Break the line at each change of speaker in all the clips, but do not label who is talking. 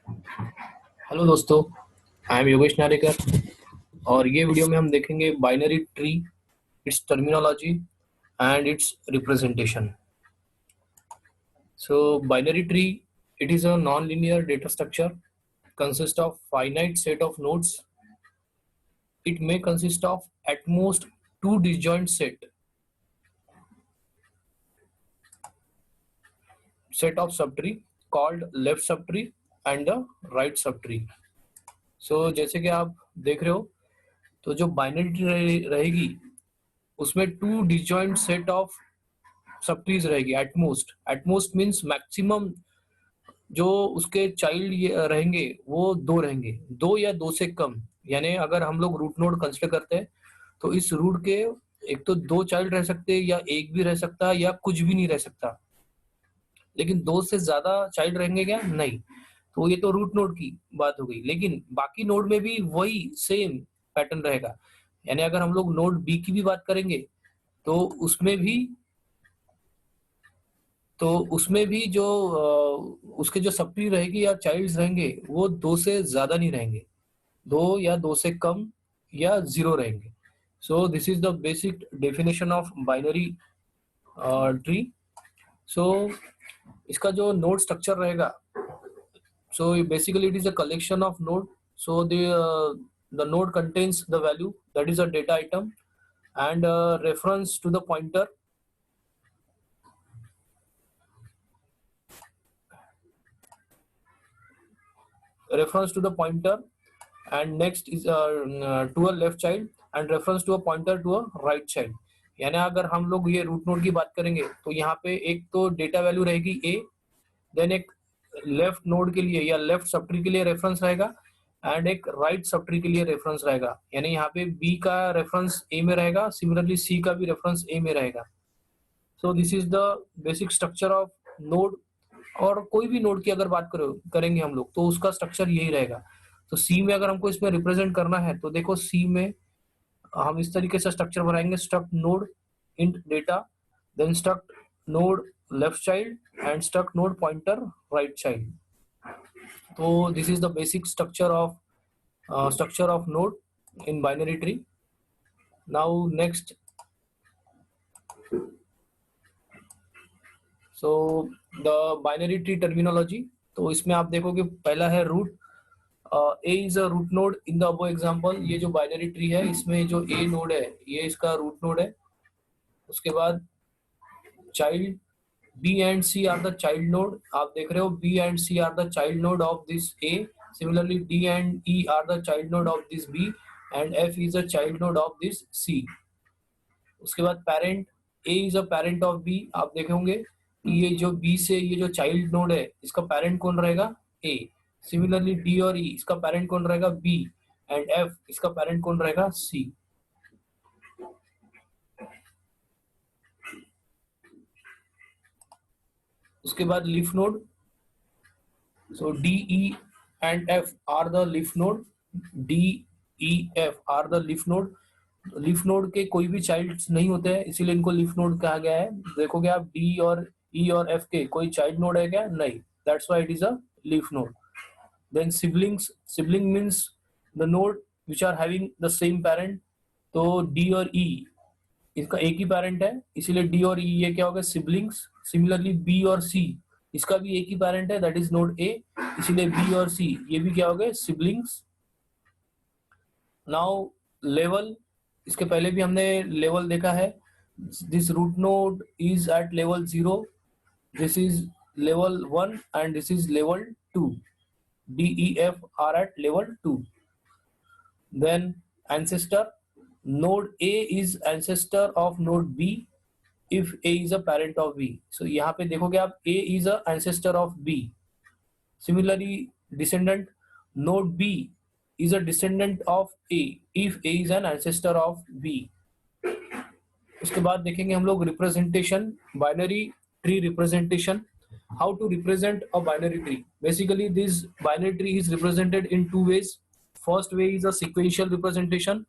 Hello दोस्तों, I am Yogesh नारेकर और ये वीडियो में हम देखेंगे binary tree, it's terminology and it's representation. So binary tree, it is a non-linear data structure consist of finite set of nodes. It may consist of at most two disjoint set of subtree called left subtree and the right subtree. So जैसे कि आप देख रहे हो, तो जो binary tree रहेगी उसमें टू डिसजॉइंट सेट ऑफ सब ट्रीज रहेगी। एटमोस्ट मीन्स मैक्सिमम जो उसके चाइल्ड रहेंगे वो दो रहेंगे, दो या दो से कम। यानी अगर हम लोग रूट नोड कंसिडर करते हैं तो इस रूट के एक तो दो चाइल्ड रह सकते हैं या एक भी रह सकता है या कुछ भी नहीं रह सकता, लेकिन दो से ज्यादा चाइल्ड रहेंगे क्या? नहीं। तो ये तो रूट नोड की बात हो गई, लेकिन बाकी नोड में भी वही सेम पैटर्न रहेगा। यानी अगर हम लोग नोड बी की भी बात करेंगे तो उसमें भी जो उसके जो सब ट्री रहेगी या चाइल्ड्स रहेंगे वो दो से ज्यादा नहीं रहेंगे, दो या दो से कम या जीरो रहेंगे। So this is the basic definition of binary tree. So इसका जो नोड स्ट्रक्चर रहेगा, so basically it is a collection of node. So the node contains the value, that is a data item, and reference to the pointer, and next is to a left child and reference to a pointer to a right child. यानी अगर हम लोग ये root node की बात करेंगे तो यहाँ पे एक तो डेटा वैल्यू रहेगी a, देन एक लेफ्ट नोड के लिए या लेफ्ट सबट्री के लिए रेफरेंस रहेगा एंड एक राइट सबट्री के लिए रेफरेंस रहेगा। यानी यहाँ पे b का रेफरेंस a में रहेगा, सिमिलरली c का भी रेफरेंस a में रहेगा। सो this is the basic structure of node. और कोई भी नोड की अगर बात करेंगे हम लोग तो उसका स्ट्रक्चर यही रहेगा। तो सी में अगर हमको इसमें रिप्रेजेंट करना है तो देखो सी में हम इस तरीके से स्ट्रक्चर बनाएंगे, struct node int data, then struct node left child and struct node pointer right child. तो this is the basic structure of node in binary tree. Now next, so the binary tree terminology. तो इसमें आप देखोगे पहला है root. A is a root node in the above example. ये जो binary tree है इसमें जो ए नोड है ये इसका रूट नोड है। उसके बाद child B and C are the child node. आप देख रहे हो B and C are the child node of this A. Similarly D and E are the child node of this B and F is a child node of this C. उसके बाद parent, A is a parent of B. आप देखे होंगे ये जो B से ये जो चाइल्ड नोड है इसका पेरेंट कौन रहेगा? ए। सिमिलरली डी और ई इसका पेरेंट कौन रहेगा? बी। एंड एफ इसका पेरेंट कौन रहेगा? सी। उसके बाद leaf node. So D E and F R the leaf node. D E F R the leaf node. Leaf node के कोई भी चाइल्ड नहीं होते हैं इसीलिए इनको लीफ नोड कहा गया है। देखोगे आप डी और ई और एफ के कोई चाइल्ड नोड है क्या? नहीं, that's why it is a leaf node. Then siblings, sibling means the node which are having the same parent. तो डी और ई इसका एक ही पेरेंट है इसीलिए डी और ई ये क्या हो गया? सिबलिंग्स। सिमिलरली बी और सी इसका भी एक ही पेरेंट है, दैट इज नोड ए, इसीलिए बी और सी ये भी क्या हो गए? सिबलिंग्स। नाउ लेवल, इसके पहले भी हमने लेवल देखा है। This root node is at level 0, this is level 1 and this is level 2। D, E, F are at level 2. Then ancestor, node A is ancestor of node B if A is a parent of B. So यहाँ पे देखोगे आप A is a ancestor of B. Similarly descendant, node B is a descendant of A if A is an ancestor of B. उसके बाद देखेंगे हम लोग representation, binary tree representation. How to represent a binary tree? Basically this binary tree is represented in two ways. First way is a sequential representation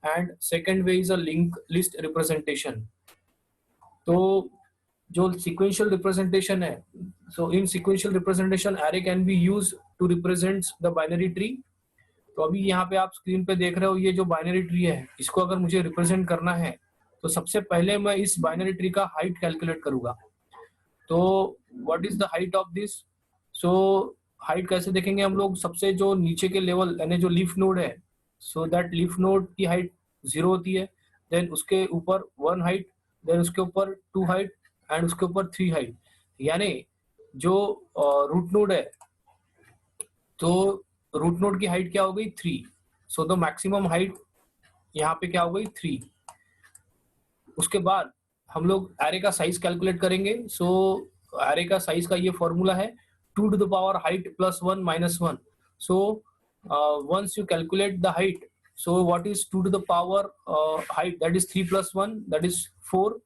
and second way is a linked list representation. तो जो sequential representation है, so in sequential representation array can be used to represents the binary tree. तो अभी यहाँ पे आप screen पे देख रहे हो, ये जो बाइनरी ट्री है इसको अगर मुझे रिप्रेजेंट करना है तो सबसे पहले मैं इस बाइनरी ट्री का हाइट कैलकुलेट करूंगा। तो what is the height of this? So height कैसे देखेंगे हम लोग? सबसे जो नीचे के लेवल यानी जो लीफ नोड है, सो दैट लीफ नोड की हाइट 0 होती है, देन उसके ऊपर 1 हाइट, देन उसके ऊपर 2 हाइट एंड उसके ऊपर 3 हाइट। यानी जो रूट नोड है, तो रूट नोड की हाइट क्या हो गई? 3। सो द मैक्सिमम हाइट यहाँ पे क्या हो गई? 3। उसके बाद हम लोग एरे का साइज कैलकुलेट करेंगे। सो एरे का साइज का ये फॉर्मूला है 2 to the power height plus 1 minus 1. So once you calculate the height, so what is 2 to the power height? That is 3 plus 1, that is 4,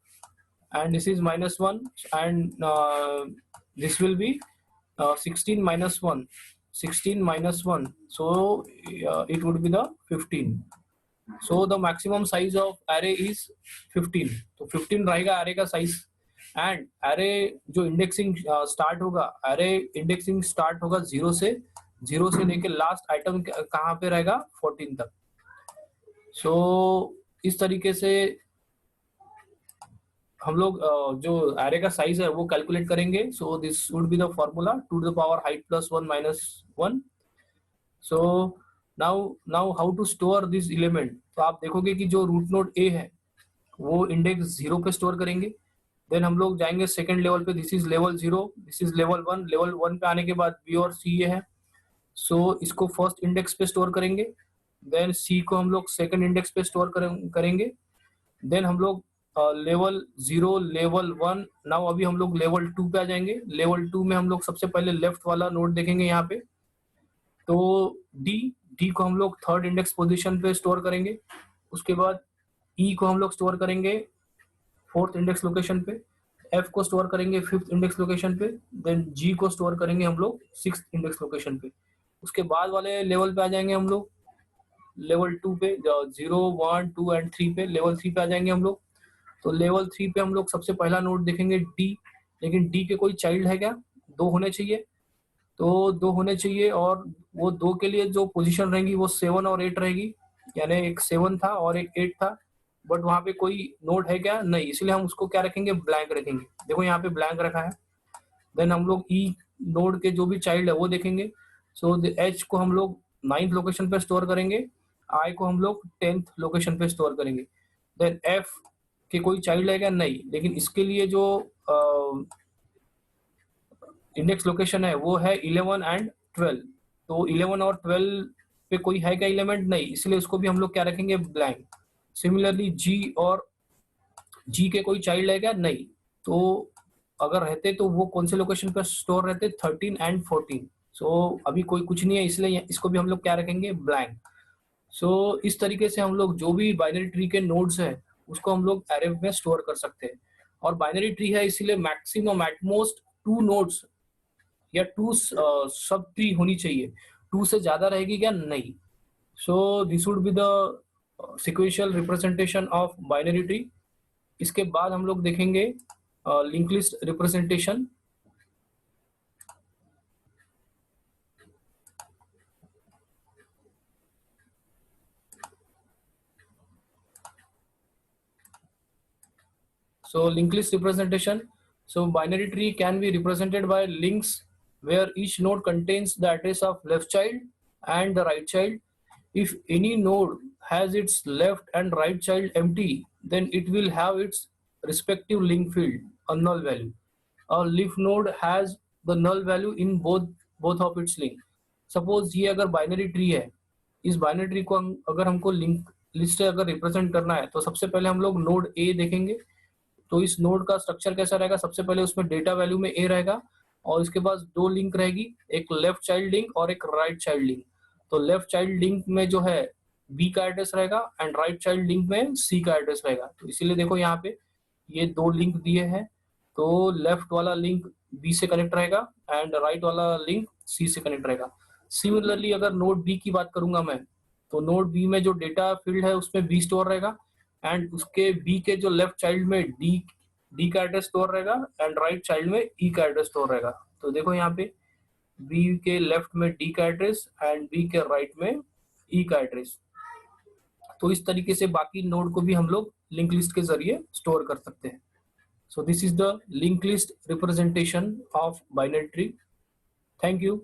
and this is minus 1, and this will be 16 minus 1. 16 minus 1, so it would be the 15. So the maximum size of array is 15. तो 15 रहेगा array का size, and array जो indexing start होगा, array indexing start होगा 0 से लेके last item कहाँ पे रहेगा? 14 तक। So इस तरीके से हम लोग जो array का साइज है वो कैलकुलेट करेंगे। So this would be the formula 2 to the power height plus 1 minus 1. So now how to store this element? तो आप देखोगे कि जो रूट नोड ए है वो इंडेक्स 0 पे स्टोर करेंगे। देन हम लोग जाएंगे सेकंड लेवल पे, this is level 0, this is level 1। Level 1 पे आने के बाद बी और सी ये है, सो इसको फर्स्ट इंडेक्स पे स्टोर करेंगे। देन सी को हम लोग सेकंड इंडेक्स पे स्टोर करेंगे। देन हम लोग लेवल 0, लेवल 1, नाउ अभी हम लोग लेवल 2 पे आ जाएंगे। लेवल 2 में हम लोग सबसे पहले लेफ्ट वाला नोड देखेंगे यहाँ पे, तो डी को हम लोग थर्ड इंडेक्स पोजीशन पे स्टोर करेंगे। उसके बाद ई को हम लोग स्टोर करेंगे फोर्थ इंडेक्स लोकेशन पे, एफ को स्टोर करेंगे फिफ्थ इंडेक्स लोकेशन पे, देन जी को स्टोर करेंगे हम लोग सिक्स्थ इंडेक्स लोकेशन पे। उसके बाद वाले लेवल पे आ जाएंगे हम लोग लेवल 2 पे, 0, 1, 2 एंड 3 पे, लेवल 3 पे आ जाएंगे हम लोग। तो लेवल 3 पे हम लोग सबसे पहला नोड देखेंगे डी, लेकिन डी के कोई चाइल्ड है क्या? 2 होने चाहिए, तो 2 होने चाहिए, और वो 2 के लिए जो पोजीशन रहेंगी वो 7 और 8 रहेगी। यानी एक 7 था और एक 8 था, बट वहां पे कोई नोड है क्या? नहीं, इसलिए हम उसको क्या रखेंगे? ब्लैंक रखेंगे। देखो यहाँ पे ब्लैंक रखा है। देन हम लोग ई नोड के जो भी चाइल्ड है वो देखेंगे। सो एच को हम लोग 9th लोकेशन पे स्टोर करेंगे, आई को हम लोग 10th लोकेशन पे स्टोर करेंगे। देन एफ के कोई चाइल्ड है क्या? नहीं, लेकिन इसके लिए जो इंडेक्स लोकेशन है वो है 11 एंड 12। तो 11 और 12 पे कोई है क्या एलिमेंट? नहीं, इसलिए उसको भी हम लोग क्या रखेंगे? ब्लैंक। सिमिलरली जी और जी के कोई चाइल्ड है क्या? नहीं, तो अगर रहते तो वो कौन से लोकेशन पर स्टोर रहते? 13 एंड 14। सो अभी कोई कुछ नहीं है, इसलिए इसको भी हम लोग क्या रखेंगे? ब्लैंक। सो इस तरीके से हम लोग जो भी बाइनरी ट्री के नोड्स है उसको हम लोग एरे में स्टोर कर सकते हैं। और बाइनरी ट्री है इसीलिए मैक्सिमम एटमोस्ट 2 नोड्स या 2 सब ट्री होनी चाहिए। 2 से ज्यादा रहेगी क्या? नहीं। So this would be the sequential representation of binary tree. इसके बाद हम लोग देखेंगे link list representation. So linked list representation. So binary tree can be represented by links where each node contains the address of left child and the right child. If any node has its left and right child empty, then it will have its respective link field, a null value. A leaf node has the null value in both of its link. Suppose ये अगर binary tree है, इस binary tree को अगर हमको link list अगर represent करना है तो सबसे पहले हम लोग node A देखेंगे। तो इस नोड का स्ट्रक्चर कैसा रहेगा? सबसे पहले उसमें डेटा वैल्यू में ए रहेगा, और इसके पास 2 लिंक रहेगी, एक लेफ्ट चाइल्ड लिंक और एक राइट चाइल्ड लिंक। तो लेफ्ट चाइल्ड लिंक में जो है बी का एड्रेस रहेगा एंड राइट चाइल्ड लिंक में सी का एड्रेस रहेगा। तो इसीलिए देखो यहाँ पे ये 2 लिंक दिए हैं, तो लेफ्ट वाला लिंक बी से कनेक्ट रहेगा एंड राइट वाला लिंक सी से कनेक्ट रहेगा। सिमिलरली अगर नोड बी की बात करूंगा मैं, तो नोड बी में जो डेटा फील्ड है उसमें बी स्टोर रहेगा, एंड उसके बी के जो लेफ्ट चाइल्ड में डी का एड्रेस स्टोर रहेगा एंड राइट चाइल्ड में ई का एड्रेस स्टोर रहेगा। तो देखो यहाँ पे बी के लेफ्ट में डी का एड्रेस एंड बी के राइट में ई का एड्रेस। तो इस तरीके से बाकी नोड को भी हम लोग लिंक लिस्ट के जरिए स्टोर कर सकते हैं। So this is the linked list representation of binary tree. Thank you.